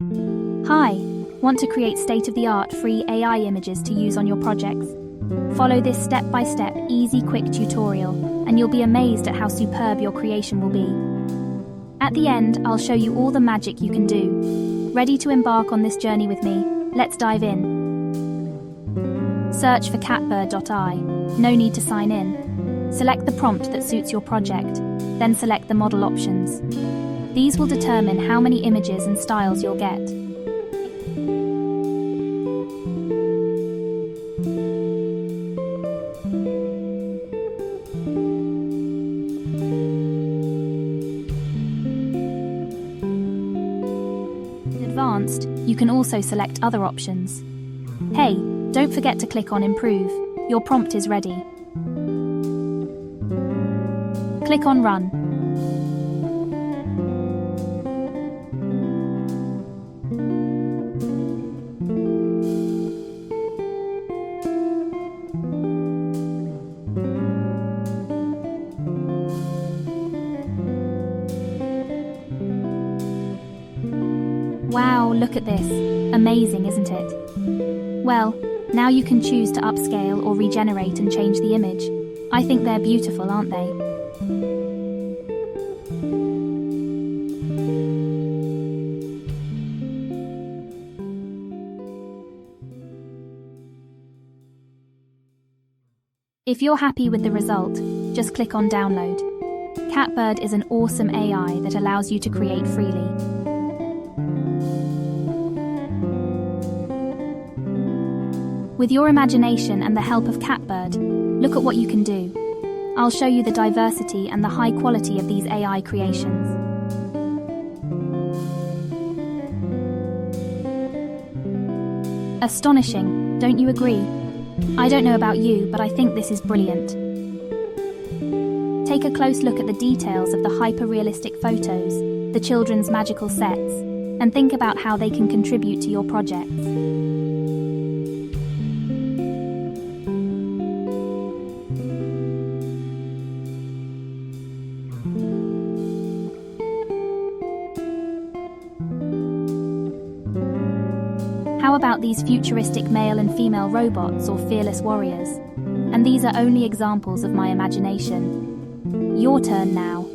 Hi, want to create state-of-the-art free AI images to use on your projects? Follow this step-by-step, easy, quick tutorial, and you'll be amazed at how superb your creation will be. At the end, I'll show you all the magic you can do. Ready to embark on this journey with me? Let's dive in. Search for Catbird.ai. No need to sign in. Select the prompt that suits your project, then select the model options. These will determine how many images and styles you'll get. In Advanced, you can also select other options. Hey, don't forget to click on Improve. Your prompt is ready. Click on Run. Wow, look at this. Amazing, isn't it? Well, now you can choose to upscale or regenerate and change the image. I think they're beautiful, aren't they? If you're happy with the result, just click on Download. Catbird is an awesome AI that allows you to create freely. With your imagination and the help of Catbird, look at what you can do. I'll show you the diversity and the high quality of these AI creations. Astonishing, don't you agree? I don't know about you, but I think this is brilliant. Take a close look at the details of the hyper-realistic photos, the children's magical sets, and think about how they can contribute to your projects. How about these futuristic male and female robots or fearless warriors? And these are only examples of my imagination. Your turn now.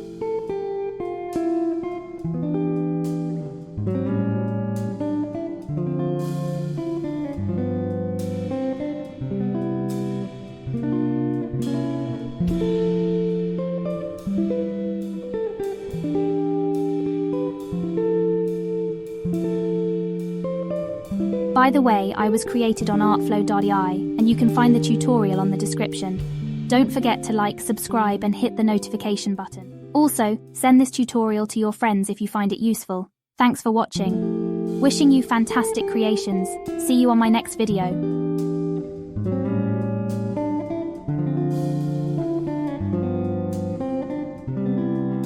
By the way, I was created on Artflow.ai, and you can find the tutorial on the description. Don't forget to like, subscribe, and hit the notification button. Also, send this tutorial to your friends if you find it useful. Thanks for watching. Wishing you fantastic creations. See you on my next video.